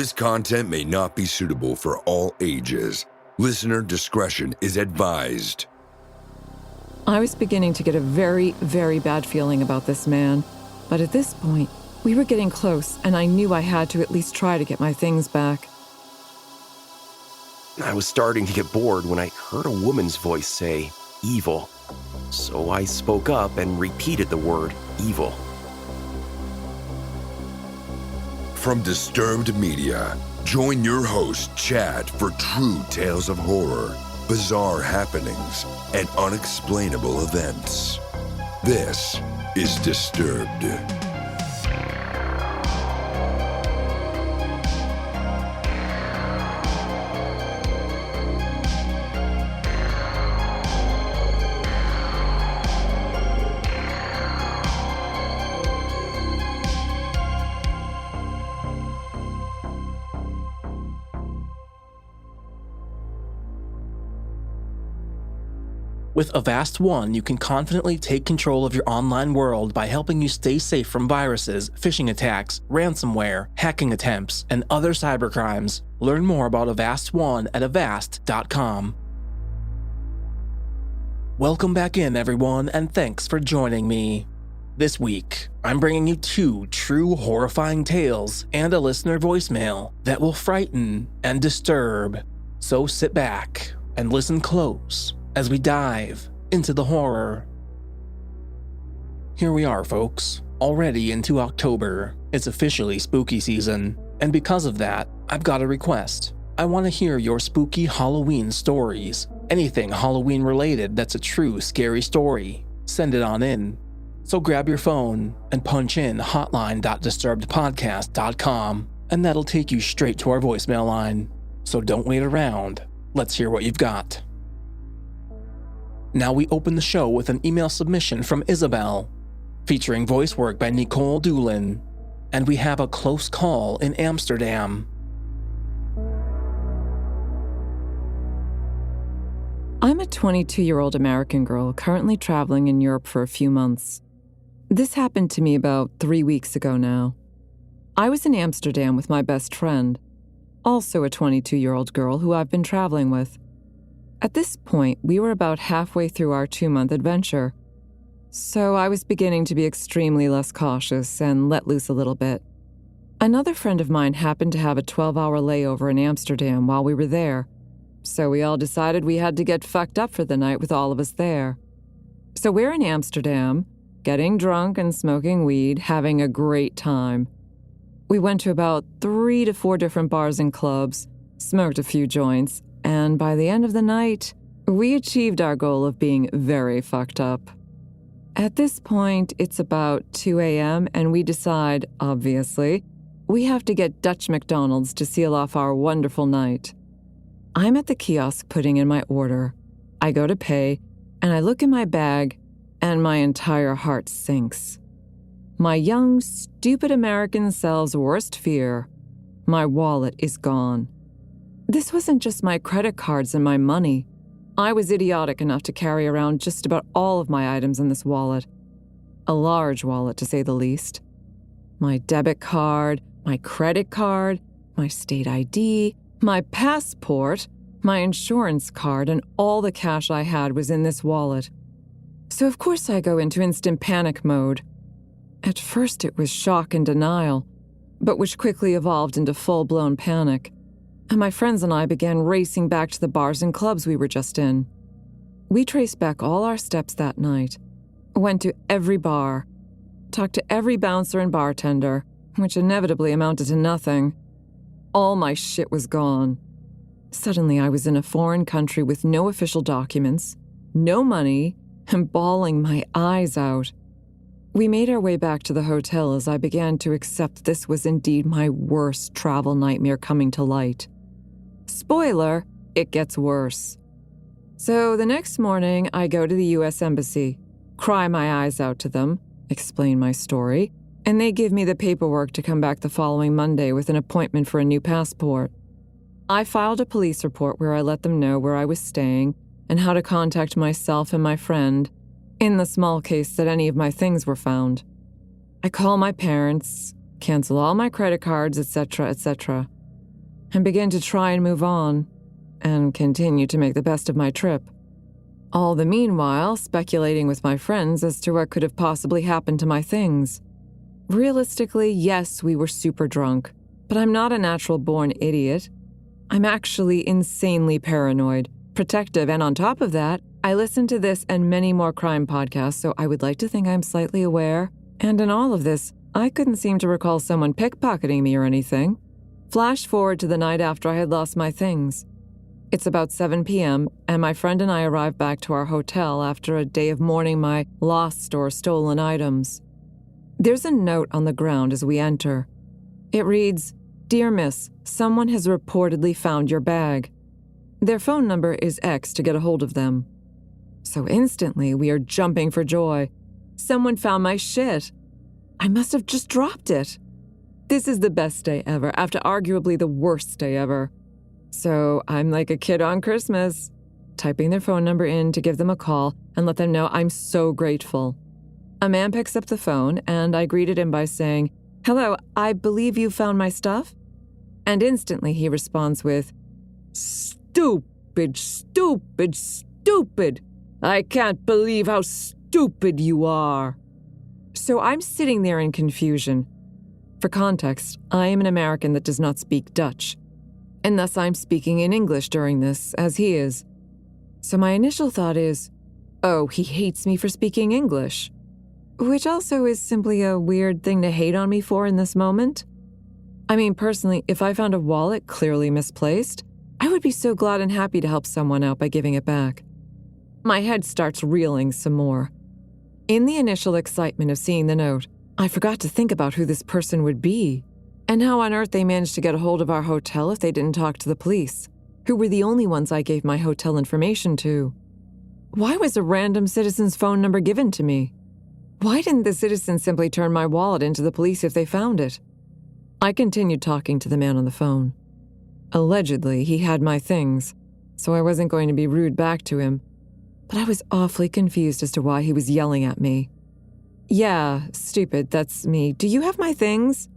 This content may not be suitable for all ages. Listener discretion is advised. I was beginning to get a very, very bad feeling about this man. But at this point, we were getting close, and I knew I had to at least try to get my things back. I was starting to get bored when I heard a woman's voice say, "evil." So I spoke up and repeated the word, "evil." From Disturbed Media, join your host, Chad, for true tales of horror, bizarre happenings, and unexplainable events. This is Disturbed. With Avast One, you can confidently take control of your online world by helping you stay safe from viruses, phishing attacks, ransomware, hacking attempts, and other cybercrimes. Learn more about Avast One at avast.com. Welcome back in, everyone, and thanks for joining me. This week, I'm bringing you 2 true horrifying tales and a listener voicemail that will frighten and disturb. So sit back and listen close as we dive into the horror. Here we are, folks, already into October. It's officially spooky season, and because of that, I've got a request. I want to hear your spooky Halloween stories. Anything Halloween related that's a true scary story. Send it on in. So grab your phone and punch in hotline.disturbedpodcast.com, and that'll take you straight to our voicemail line. So don't wait around. Let's hear what you've got. Now we open the show with an email submission from Isabel, featuring voice work by Nikolle Doolin, and we have a close call in Amsterdam. I'm a 22-year-old American girl currently traveling in Europe for a few months. This happened to me about 3 weeks ago now. I was in Amsterdam with my best friend, also a 22-year-old girl who I've been traveling with. At this point, we were about halfway through our 2-month adventure, so I was beginning to be extremely less cautious and let loose a little bit. Another friend of mine happened to have a 12-hour layover in Amsterdam while we were there, so we all decided we had to get fucked up for the night with all of us there. So we're in Amsterdam, getting drunk and smoking weed, having a great time. We went to about 3 to 4 different bars and clubs, smoked a few joints, and by the end of the night, we achieved our goal of being very fucked up. At this point, it's about 2 a.m., and we decide, obviously, we have to get Dutch McDonald's to seal off our wonderful night. I'm at the kiosk putting in my order. I go to pay, and I look in my bag, and my entire heart sinks. My young, stupid American self's worst fear. My wallet is gone. This wasn't just my credit cards and my money. I was idiotic enough to carry around just about all of my items in this wallet. A large wallet, to say the least. My debit card, my credit card, my state ID, my passport, my insurance card, and all the cash I had was in this wallet. So of course I go into instant panic mode. At first it was shock and denial, but which quickly evolved into full-blown panic. And my friends and I began racing back to the bars and clubs we were just in. We traced back all our steps that night, went to every bar, talked to every bouncer and bartender, which inevitably amounted to nothing. All my shit was gone. Suddenly I was in a foreign country with no official documents, no money, and bawling my eyes out. We made our way back to the hotel as I began to accept this was indeed my worst travel nightmare coming to light. Spoiler, it gets worse. So the next morning, I go to the U.S. Embassy, cry my eyes out to them, explain my story, and they give me the paperwork to come back the following Monday with an appointment for a new passport. I filed a police report where I let them know where I was staying and how to contact myself and my friend, in the small case that any of my things were found. I call my parents, cancel all my credit cards, etc., etc. and begin to try and move on and continue to make the best of my trip. All the meanwhile, speculating with my friends as to what could have possibly happened to my things. Realistically, yes, we were super drunk, but I'm not a natural-born idiot. I'm actually insanely paranoid, protective, and on top of that, I listen to this and many more crime podcasts, so I would like to think I'm slightly aware. And in all of this, I couldn't seem to recall someone pickpocketing me or anything. Flash forward to the night after I had lost my things. It's about 7 p.m., and my friend and I arrive back to our hotel after a day of mourning my lost or stolen items. There's a note on the ground as we enter. It reads, "Dear Miss, someone has reportedly found your bag. Their phone number is X to get a hold of them." So instantly, we are jumping for joy. Someone found my shit. I must have just dropped it. This is the best day ever, after arguably the worst day ever. So I'm like a kid on Christmas, typing their phone number in to give them a call and let them know I'm so grateful. A man picks up the phone, and I greeted him by saying, "Hello, I believe you found my stuff?" And instantly he responds with, "Stupid, stupid, stupid. I can't believe how stupid you are." So I'm sitting there in confusion. For context, I am an American that does not speak Dutch, and thus I'm speaking in English during this, as he is. So my initial thought is, oh, he hates me for speaking English, which also is simply a weird thing to hate on me for in this moment. I mean, personally, if I found a wallet clearly misplaced, I would be so glad and happy to help someone out by giving it back. My head starts reeling some more. In the initial excitement of seeing the note, I forgot to think about who this person would be, and how on earth they managed to get a hold of our hotel if they didn't talk to the police, who were the only ones I gave my hotel information to. Why was a random citizen's phone number given to me? Why didn't the citizen simply turn my wallet into the police if they found it? I continued talking to the man on the phone. Allegedly, he had my things, so I wasn't going to be rude back to him, but I was awfully confused as to why he was yelling at me. "Yeah, stupid, that's me. Do you have my things?"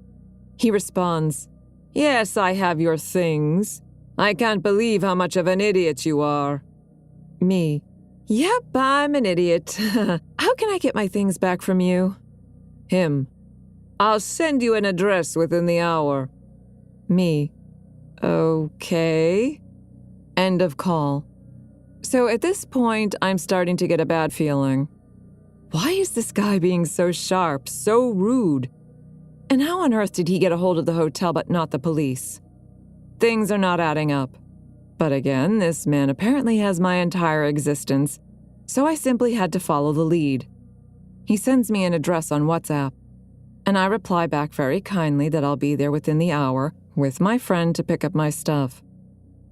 He responds, "Yes, I have your things. I can't believe how much of an idiot you are." Me, "Yep, I'm an idiot. How can I get my things back from you?" Him, "I'll send you an address within the hour." Me, "Okay." End of call. So at this point, I'm starting to get a bad feeling. Why is this guy being so sharp, so rude? And how on earth did he get a hold of the hotel but not the police? Things are not adding up. But again, this man apparently has my entire existence, so I simply had to follow the lead. He sends me an address on WhatsApp, and I reply back very kindly that I'll be there within the hour with my friend to pick up my stuff.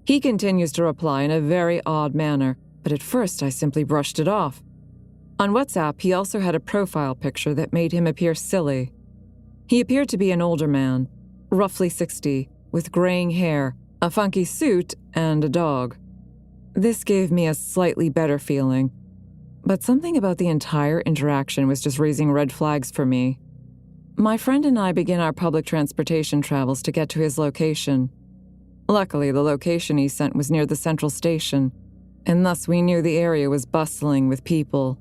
He continues to reply in a very odd manner, but at first I simply brushed it off. On WhatsApp, he also had a profile picture that made him appear silly. He appeared to be an older man, roughly 60, with graying hair, a funky suit, and a dog. This gave me a slightly better feeling, but something about the entire interaction was just raising red flags for me. My friend and I began our public transportation travels to get to his location. Luckily, the location he sent was near the central station, and thus we knew the area was bustling with people.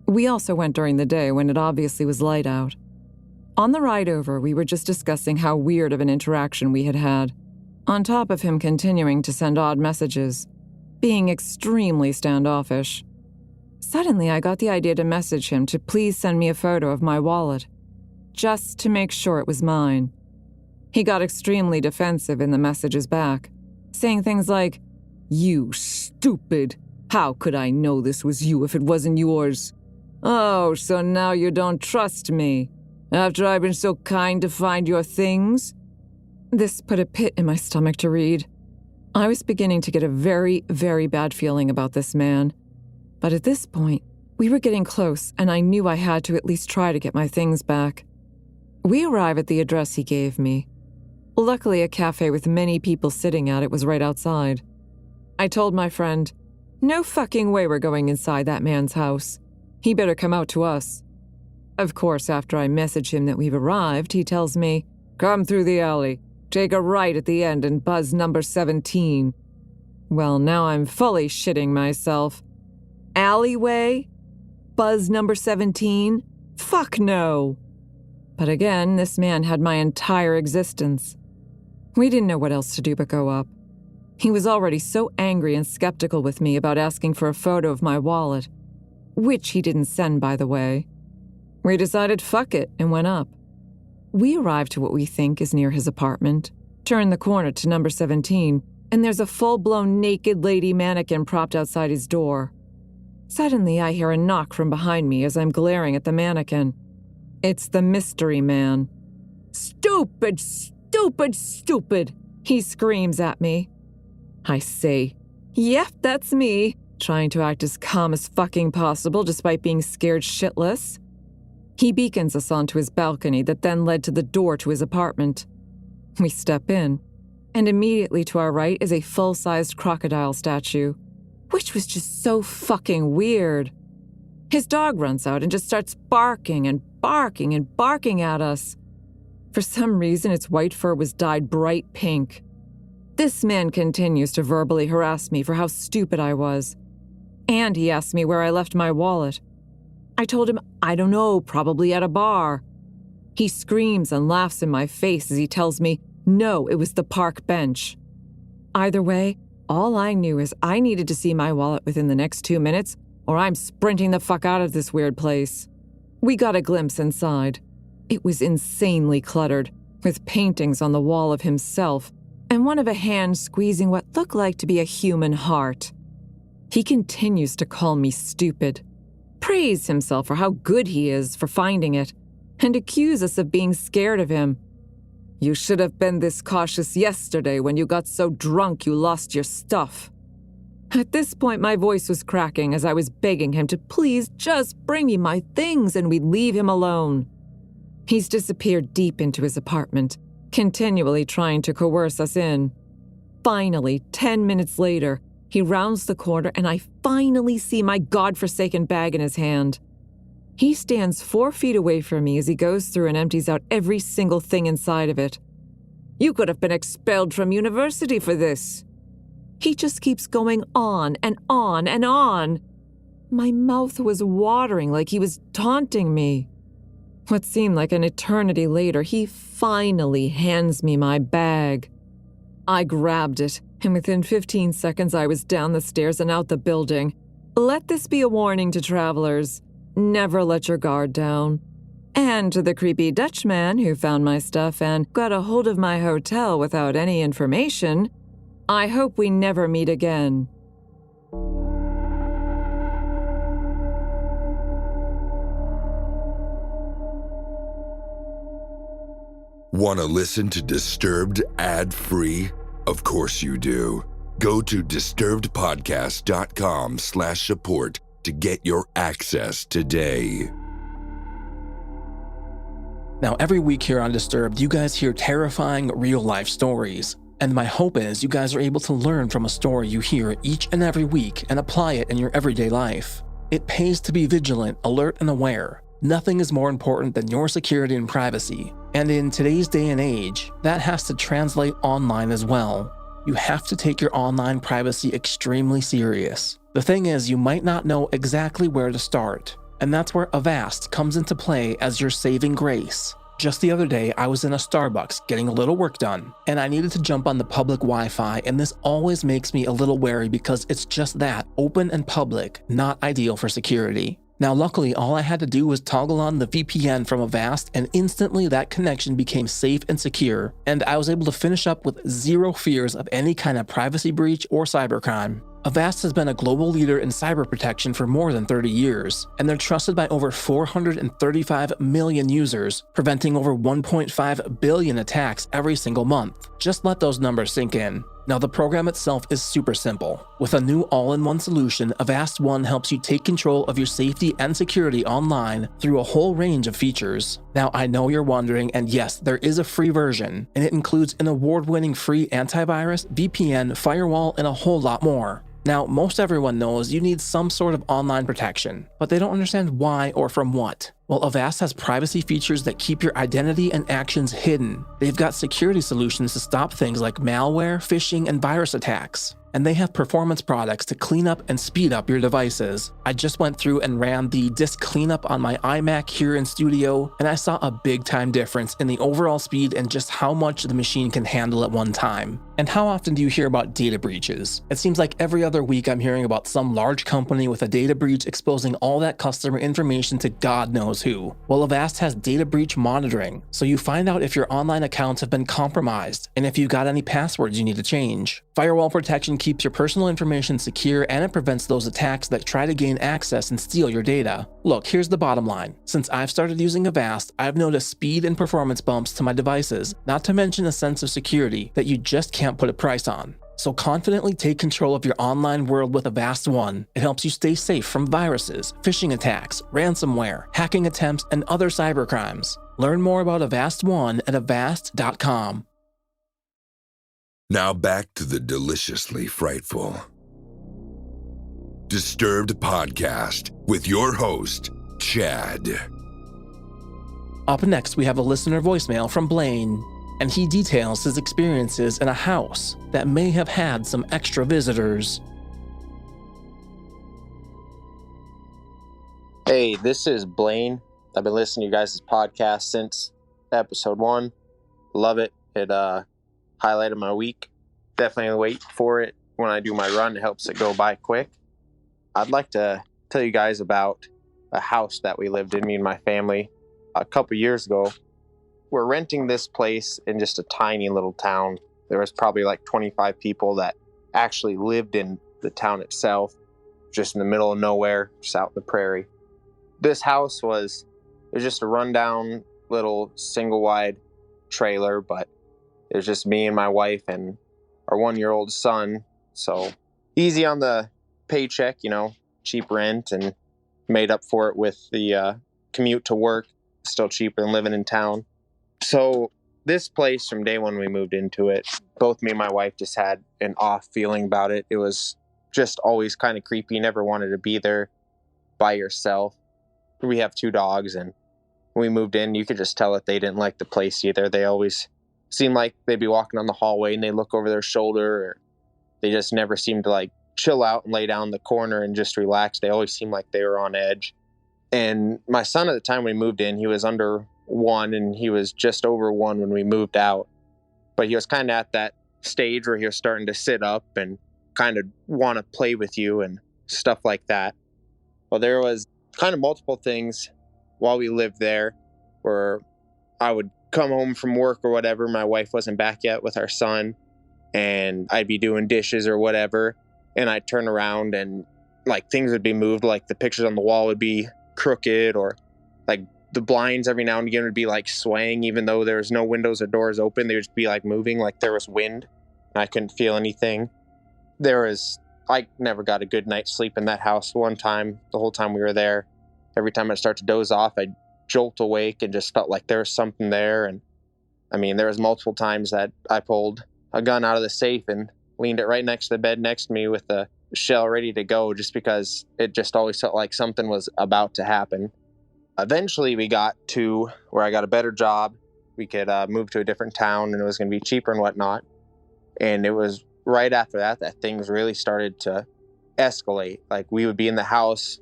We also went during the day when it obviously was light out. On the ride over, we were just discussing how weird of an interaction we had had, on top of him continuing to send odd messages, being extremely standoffish. Suddenly, I got the idea to message him to please send me a photo of my wallet, just to make sure it was mine. He got extremely defensive in the messages back, saying things like, "You stupid! How could I know this was you if it wasn't yours? Oh, so now you don't trust me, after I've been so kind to find your things?" This put a pit in my stomach to read. I was beginning to get a very, very bad feeling about this man. But at this point, we were getting close, and I knew I had to at least try to get my things back. We arrive at the address he gave me. Luckily, a cafe with many people sitting at it was right outside. I told my friend, "No fucking way we're going inside that man's house. He better come out to us." Of course, after I message him that we've arrived, he tells me, "Come through the alley. Take a right at the end and buzz number 17. Well, now I'm fully shitting myself. Alleyway? Buzz number 17? Fuck no. But again, this man had my entire existence. We didn't know what else to do but go up. He was already so angry and skeptical with me about asking for a photo of my wallet, which he didn't send, by the way. We decided fuck it and went up. We arrived to what we think is near his apartment, turn the corner to number 17, and there's a full-blown naked lady mannequin propped outside his door. Suddenly, I hear a knock from behind me as I'm glaring at the mannequin. It's the mystery man. Stupid, stupid, stupid, he screams at me. I say, yep, that's me, trying to act as calm as fucking possible despite being scared shitless. He beacons us onto his balcony that then led to the door to his apartment. We step in, and immediately to our right is a full-sized crocodile statue, which was just so fucking weird. His dog runs out and just starts barking and barking and barking at us. For some reason, its white fur was dyed bright pink. This man continues to verbally harass me for how stupid I was. And he asked me where I left my wallet. I told him, I don't know, probably at a bar. He screams and laughs in my face as he tells me, no, it was the park bench. Either way, all I knew is I needed to see my wallet within the next 2 minutes, or I'm sprinting the fuck out of this weird place. We got a glimpse inside. It was insanely cluttered, with paintings on the wall of himself, and one of a hand squeezing what looked like to be a human heart. He continues to call me stupid, praise himself for how good he is for finding it, and accuse us of being scared of him. You should have been this cautious yesterday when you got so drunk you lost your stuff. At this point, my voice was cracking as I was begging him to please just bring me my things and we'd leave him alone. He's disappeared deep into his apartment, continually trying to coerce us in. Finally, 10 minutes later, he rounds the corner and I finally see my godforsaken bag in his hand. He stands 4 feet away from me as he goes through and empties out every single thing inside of it. You could have been expelled from university for this. He just keeps going on and on and on. My mouth was watering like he was taunting me. What seemed like an eternity later, he finally hands me my bag. I grabbed it, and within 15 seconds I was down the stairs and out the building. Let this be a warning to travelers. Never let your guard down. And to the creepy Dutchman who found my stuff and got a hold of my hotel without any information, I hope we never meet again. Want to listen to Disturbed ad-free? Of course you do. Go to disturbedpodcast.com/support to get your access today. Now, every week here on Disturbed, you guys hear terrifying real-life stories. And my hope is you guys are able to learn from a story you hear each and every week and apply it in your everyday life. It pays to be vigilant, alert, and aware. Nothing is more important than your security and privacy. And in today's day and age, that has to translate online as well. You have to take your online privacy extremely serious. The thing is, you might not know exactly where to start. And that's where Avast comes into play as your saving grace. Just the other day, I was in a Starbucks getting a little work done, and I needed to jump on the public Wi-Fi, and this always makes me a little wary because it's just that, open and public, not ideal for security. Now luckily, all I had to do was toggle on the VPN from Avast, and instantly that connection became safe and secure, and I was able to finish up with zero fears of any kind of privacy breach or cybercrime. Avast has been a global leader in cyber protection for more than 30 years, and they're trusted by over 435 million users, preventing over 1.5 billion attacks every single month. Just let those numbers sink in. Now, the program itself is super simple. With a new all-in-one solution, Avast One helps you take control of your safety and security online through a whole range of features. Now, I know you're wondering, and yes, there is a free version, and it includes an award-winning free antivirus, VPN, firewall, and a whole lot more. Now, most everyone knows you need some sort of online protection, but they don't understand why or from what. Well, Avast has privacy features that keep your identity and actions hidden. They've got security solutions to stop things like malware, phishing, and virus attacks. And they have performance products to clean up and speed up your devices. I just went through and ran the disk cleanup on my iMac here in studio, and I saw a big time difference in the overall speed and just how much the machine can handle at one time. And how often do you hear about data breaches? It seems like every other week I'm hearing about some large company with a data breach exposing all that customer information to God knows who. Well, Avast has data breach monitoring, so you find out if your online accounts have been compromised and if you've got any passwords you need to change. Firewall protection keeps your personal information secure, and it prevents those attacks that try to gain access and steal your data. Look, here's the bottom line. Since I've started using Avast, I've noticed speed and performance bumps to my devices, not to mention a sense of security that you just can't put a price on. So confidently take control of your online world with Avast One. It helps you stay safe from viruses, phishing attacks, ransomware, hacking attempts, and other cybercrimes. Learn more about Avast One at avast.com. Now back to the deliciously frightful Disturbed Podcast with your host, Chad. Up next, we have a listener voicemail from Blaine, and he details his experiences in a house that may have had some extra visitors. Hey, this is Blaine. I've been listening to you guys' podcast since episode 1. Love it. It highlighted my week. Definitely wait for it when I do my run. It helps it go by quick. I'd like to tell you guys about a house that we lived in, me and my family, a couple years ago. We're renting this place in just a tiny little town. There was probably like 25 people that actually lived in the town itself, just in the middle of nowhere, just out in the prairie. This house was just a rundown little single-wide trailer, but it was just me and my wife and our 1-year-old son. So easy on the paycheck, cheap rent, and made up for it with the commute to work. Still cheaper than living in town. So this place, from day one we moved into it, both me and my wife just had an off feeling about it. It was just always kind of creepy. Never wanted to be there by yourself. We have 2 dogs, and when we moved in, you could just tell that they didn't like the place either. They always seemed like they'd be walking on the hallway and they look over their shoulder, or they just never seemed to like chill out and lay down in the corner and just relax. They always seemed like they were on edge. And my son, at the time we moved in, he was under 1, and he was just over 1 when we moved out. But he was kind of at that stage where he was starting to sit up and kind of want to play with you and stuff like that. Well, there was kind of multiple things while we lived there where I would come home from work or whatever. My wife wasn't back yet with our son, and I'd be doing dishes or whatever. And I'd turn around and like things would be moved, like the pictures on the wall would be crooked, or like the blinds every now and again would be like swaying, even though there was no windows or doors open. They would just be like moving, like there was wind, and I couldn't feel anything. I never got a good night's sleep in that house. One time, the whole time we were there, every time I'd start to doze off, I'd jolt awake and just felt like there was something there. And I mean, there was multiple times that I pulled a gun out of the safe and leaned it right next to the bed next to me with the shell ready to go, just because it just always felt like something was about to happen. Eventually we got to where I got a better job. We could move to a different town, and it was going to be cheaper and whatnot. And it was right after that things really started to escalate. Like, we would be in the house,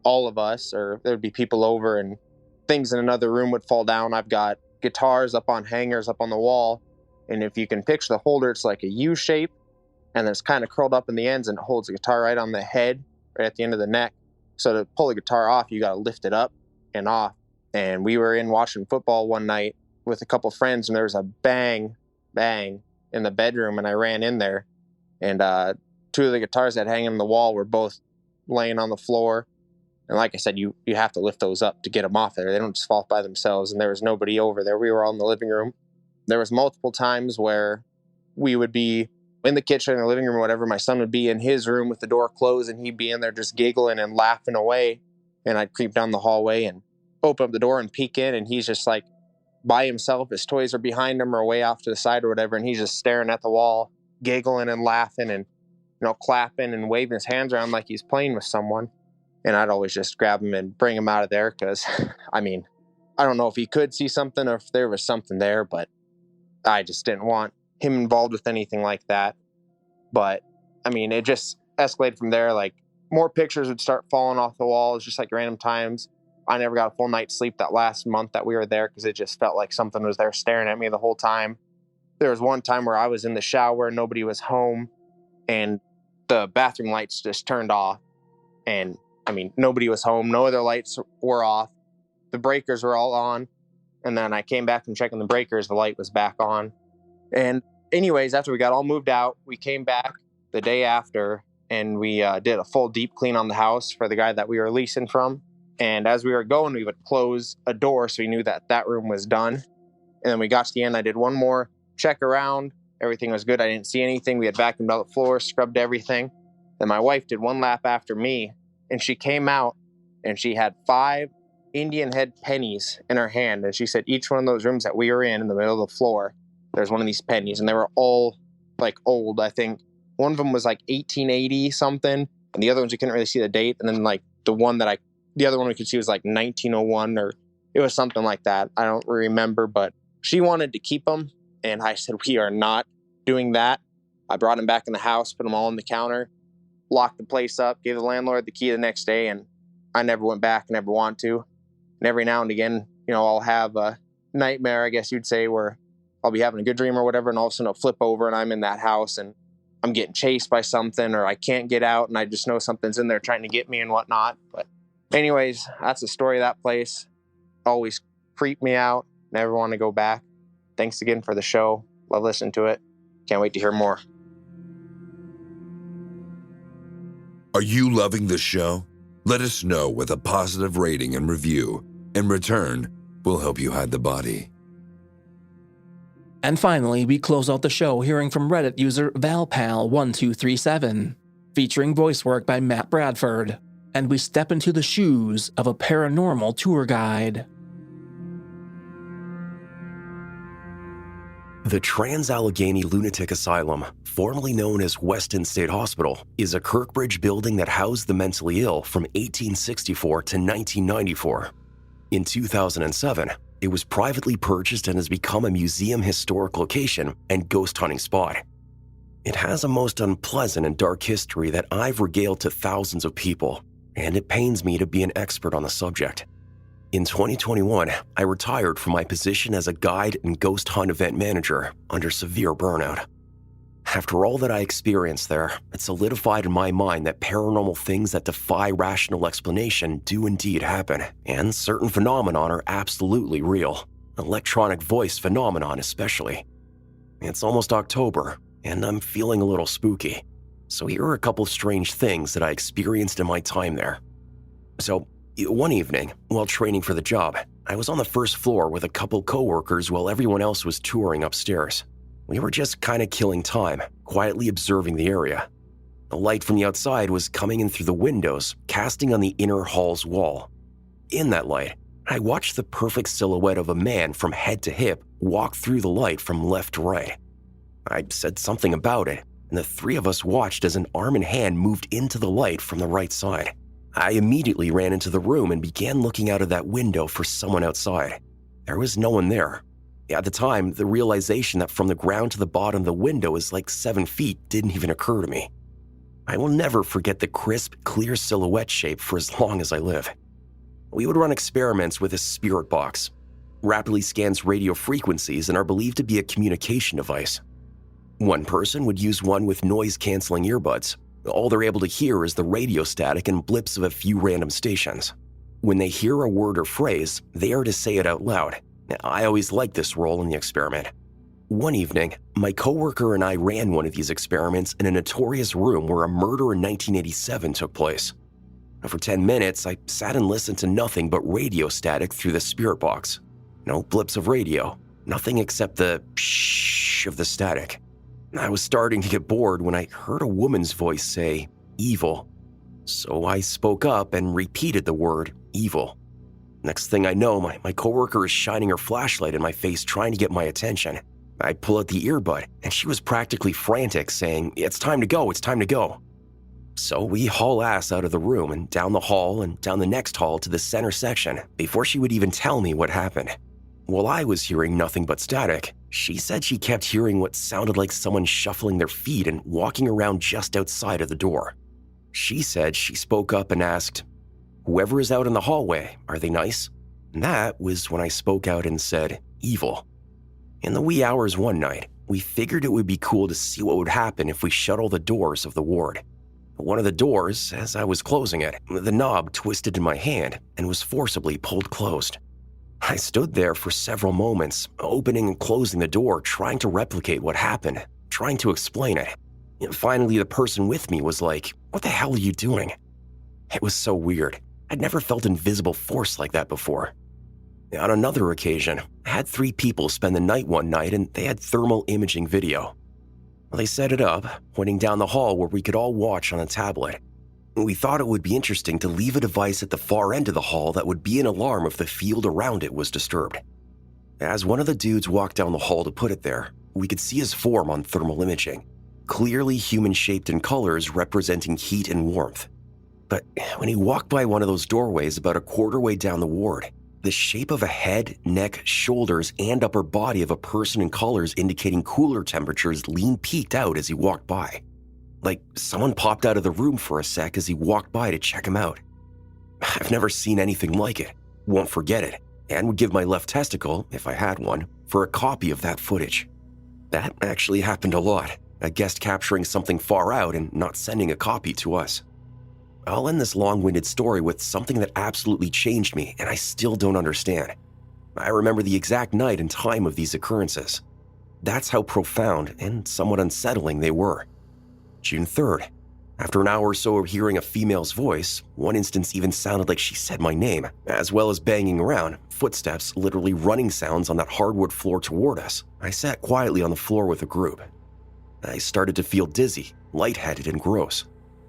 all of us, or there would be people over, and things in another room would fall down. I've got guitars up on hangers up on the wall, and if you can picture the holder, it's like a U shape, and it's kind of curled up in the ends, and it holds the guitar right on the head, right at the end of the neck. So to pull the guitar off, you got to lift it up and off. And we were in watching football one night with a couple friends, and there was a bang in the bedroom, and I ran in there, and 2 of the guitars that hang on the wall were both laying on the floor. And like I said, you have to lift those up to get them off there. They don't just fall by themselves, and there was nobody over there. We were all in the living room. There was multiple times where we would be in the kitchen or living room or whatever. My son would be in his room with the door closed, and he'd be in there just giggling and laughing away. And I'd creep down the hallway and open up the door and peek in, and he's just like by himself. His toys are behind him or way off to the side or whatever, and he's just staring at the wall, giggling and laughing. And clapping and waving his hands around like he's playing with someone. And I'd always just grab him and bring him out of there because, I don't know if he could see something or if there was something there, but I just didn't want him involved with anything like that. But, it just escalated from there. Like, more pictures would start falling off the walls, just like random times. I never got a full night's sleep that last month that we were there because it just felt like something was there staring at me the whole time. There was one time where I was in the shower, nobody was home, and the bathroom lights just turned off. And, nobody was home. No other lights were off. The breakers were all on. And then I came back and checking the breakers, the light was back on. And anyways, after we got all moved out, we came back the day after and we did a full deep clean on the house for the guy that we were leasing from. And as we were going, we would close a door so we knew that that room was done. And then we got to the end. I did one more check around. Everything was good. I didn't see anything. We had vacuumed out the floor, scrubbed everything. Then my wife did one lap after me, and she came out and she had 5 Indian head pennies in her hand. And she said each one of those rooms that we were in the middle of the floor, there's one of these pennies. And they were all like old. I think one of them was like 1880 something. And the other ones, you couldn't really see the date. And then like the other one we could see was like 1901 or it was something like that. I don't remember, but she wanted to keep them. And I said, we are not doing that. I brought them back in the house, put them all on the counter, locked the place up, gave the landlord the key the next day. And I never went back, never want to. And every now and again, I'll have a nightmare, I guess you'd say, where I'll be having a good dream or whatever. And all of a sudden I'll flip over and I'm in that house and I'm getting chased by something or I can't get out. And I just know something's in there trying to get me and whatnot. But anyways, that's the story of that place. Always creeped me out. Never want to go back. Thanks again for the show. Love listening to it. Can't wait to hear more. Are you loving the show? Let us know with a positive rating and review. In return, we'll help you hide the body. And finally, we close out the show hearing from Reddit user ValPal1237, featuring voice work by Matt Bradford, and we step into the shoes of a paranormal tour guide. The Trans-Allegheny Lunatic Asylum, formerly known as Weston State Hospital, is a Kirkbridge building that housed the mentally ill from 1864 to 1994. In 2007, it was privately purchased and has become a museum historic location and ghost hunting spot. It has a most unpleasant and dark history that I've regaled to thousands of people, and it pains me to be an expert on the subject. In 2021, I retired from my position as a guide and ghost hunt event manager under severe burnout. After all that I experienced there, it solidified in my mind that paranormal things that defy rational explanation do indeed happen, and certain phenomena are absolutely real, electronic voice phenomenon especially. It's almost October, and I'm feeling a little spooky, so here are a couple strange things that I experienced in my time there. So, one evening, while training for the job, I was on the first floor with a couple coworkers while everyone else was touring upstairs. We were just kind of killing time, quietly observing the area. The light from the outside was coming in through the windows, casting on the inner hall's wall. In that light, I watched the perfect silhouette of a man from head to hip walk through the light from left to right. I said something about it, and the 3 of us watched as an arm and hand moved into the light from the right side. I immediately ran into the room and began looking out of that window for someone outside. There was no one there. At the time, the realization that from the ground to the bottom of the window is like 7 feet didn't even occur to me. I will never forget the crisp, clear silhouette shape for as long as I live. We would run experiments with a spirit box. Rapidly scans radio frequencies and are believed to be a communication device. One person would use one with noise-canceling earbuds. All they're able to hear is the radio static and blips of a few random stations. When they hear a word or phrase, they are to say it out loud. I always liked this role in the experiment. One evening, my coworker and I ran one of these experiments in a notorious room where a murder in 1987 took place. For 10 minutes, I sat and listened to nothing but radio static through the spirit box. No blips of radio, nothing except the pshh of the static. I was starting to get bored when I heard a woman's voice say, "evil." So I spoke up and repeated the word, "evil." Next thing I know, my coworker is shining her flashlight in my face trying to get my attention. I'd pull out the earbud, and she was practically frantic, saying, "It's time to go, it's time to go." So we haul ass out of the room and down the hall and down the next hall to the center section before she would even tell me what happened. While I was hearing nothing but static, she said she kept hearing what sounded like someone shuffling their feet and walking around just outside of the door. She said she spoke up and asked, "Whoever is out in the hallway, are they nice?" And that was when I spoke out and said, "Evil." In the wee hours one night, we figured it would be cool to see what would happen if we shut all the doors of the ward. One of the doors, as I was closing it, the knob twisted in my hand and was forcibly pulled closed. I stood there for several moments, opening and closing the door, trying to replicate what happened, trying to explain it. And finally, the person with me was like, "What the hell are you doing?" It was so weird. I'd never felt invisible force like that before. On another occasion, I had 3 people spend the night one night and they had thermal imaging video. They set it up, pointing down the hall where we could all watch on a tablet. We thought it would be interesting to leave a device at the far end of the hall that would be an alarm if the field around it was disturbed. As one of the dudes walked down the hall to put it there, we could see his form on thermal imaging, clearly human-shaped in colors representing heat and warmth. But when he walked by one of those doorways about a quarter way down the ward, the shape of a head, neck, shoulders, and upper body of a person in colors indicating cooler temperatures peeked out as he walked by. Like someone popped out of the room for a sec as he walked by to check him out. I've never seen anything like it, won't forget it, and would give my left testicle, if I had one, for a copy of that footage. That actually happened a lot, a guest capturing something far out and not sending a copy to us. I'll end this long-winded story with something that absolutely changed me and I still don't understand. I remember the exact night and time of these occurrences. That's how profound and somewhat unsettling they were. June 3rd. After an hour or so of hearing a female's voice, one instance even sounded like she said my name, as well as banging around, footsteps, literally running sounds on that hardwood floor toward us. I sat quietly on the floor with a group. I started to feel dizzy, lightheaded, and gross.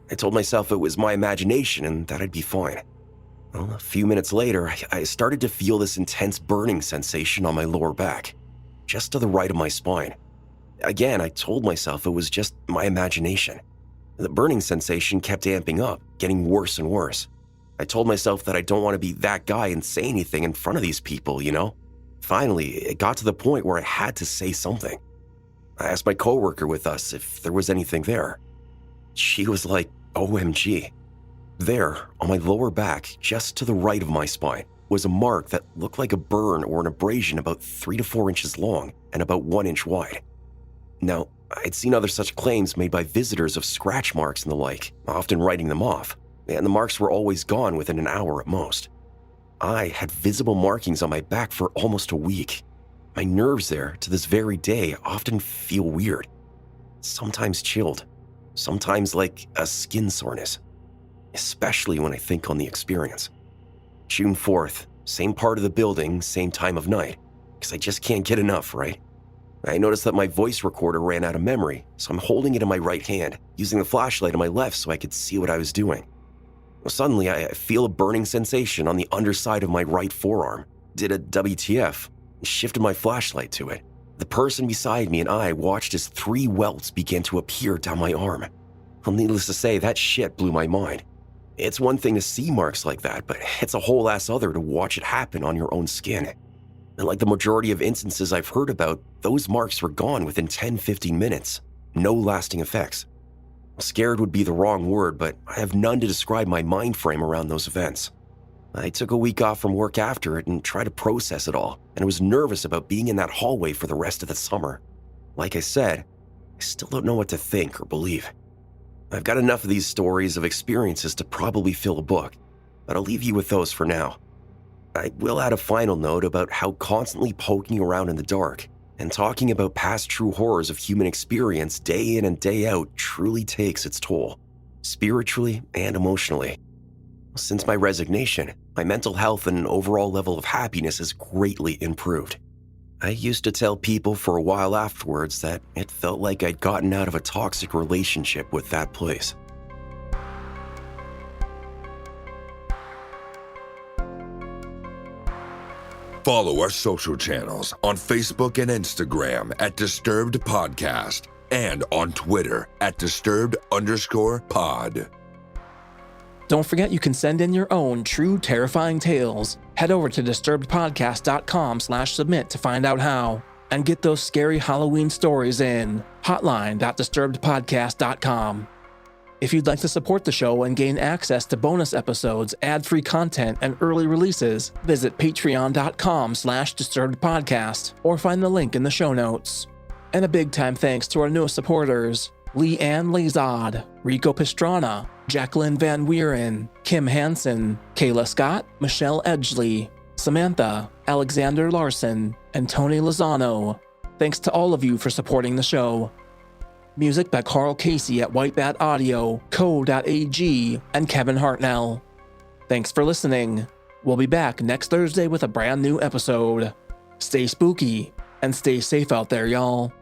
I told myself it was my imagination and that I'd be fine. Well, a few minutes later, I started to feel this intense burning sensation on my lower back, just to the right of my spine. Again, I told myself it was just my imagination. The burning sensation kept amping up, getting worse and worse. I told myself that I don't want to be that guy and say anything in front of these people, you know? Finally, it got to the point where I had to say something. I asked my coworker with us if there was anything there. She was like, OMG. There, on my lower back, just to the right of my spine, was a mark that looked like a burn or an abrasion about 3 to 4 inches long and about 1 inch wide. Now, I'd seen other such claims made by visitors of scratch marks and the like, often writing them off, and the marks were always gone within an hour at most. I had visible markings on my back for almost a week. My nerves there, to this very day, often feel weird. Sometimes chilled, sometimes like a skin soreness, especially when I think on the experience. June 4th, same part of the building, same time of night, because I just can't get enough, right? I noticed that my voice recorder ran out of memory, so I'm holding it in my right hand, using the flashlight on my left so I could see what I was doing. Well, suddenly, I feel a burning sensation on the underside of my right forearm. Did a WTF, and shifted my flashlight to it. The person beside me and I watched as 3 welts began to appear down my arm. Well, needless to say, that shit blew my mind. It's one thing to see marks like that, but it's a whole ass other to watch it happen on your own skin. And like the majority of instances I've heard about, those marks were gone within 10-15 minutes. No lasting effects. Scared would be the wrong word, but I have none to describe my mind frame around those events. I took a week off from work after it and tried to process it all, and I was nervous about being in that hallway for the rest of the summer. Like I said, I still don't know what to think or believe. I've got enough of these stories of experiences to probably fill a book, but I'll leave you with those for now. I will add a final note about how constantly poking around in the dark and talking about past true horrors of human experience day in and day out truly takes its toll, spiritually and emotionally. Since my resignation, my mental health and overall level of happiness has greatly improved. I used to tell people for a while afterwards that it felt like I'd gotten out of a toxic relationship with that place. Follow our social channels on Facebook and Instagram at Disturbed Podcast and on Twitter at Disturbed_pod. Don't forget you can send in your own true terrifying tales. Head over to disturbedpodcast.com/submit to find out how. And get those scary Halloween stories in. hotline.disturbedpodcast.com. If you'd like to support the show and gain access to bonus episodes, ad-free content, and early releases, visit patreon.com/disturbedpodcast or find the link in the show notes. And a big time thanks to our newest supporters, Leanne Lazard, Rico Pastrana, Jacqueline Van Wieren, Kim Hansen, Kayla Scott, Michelle Edgley, Samantha, Alexander Larson, and Tony Lozano. Thanks to all of you for supporting the show. Music by Carl Casey at White Bat Audio, Co.ag, and Kevin Hartnell. Thanks for listening. We'll be back next Thursday with a brand new episode. Stay spooky and stay safe out there, y'all.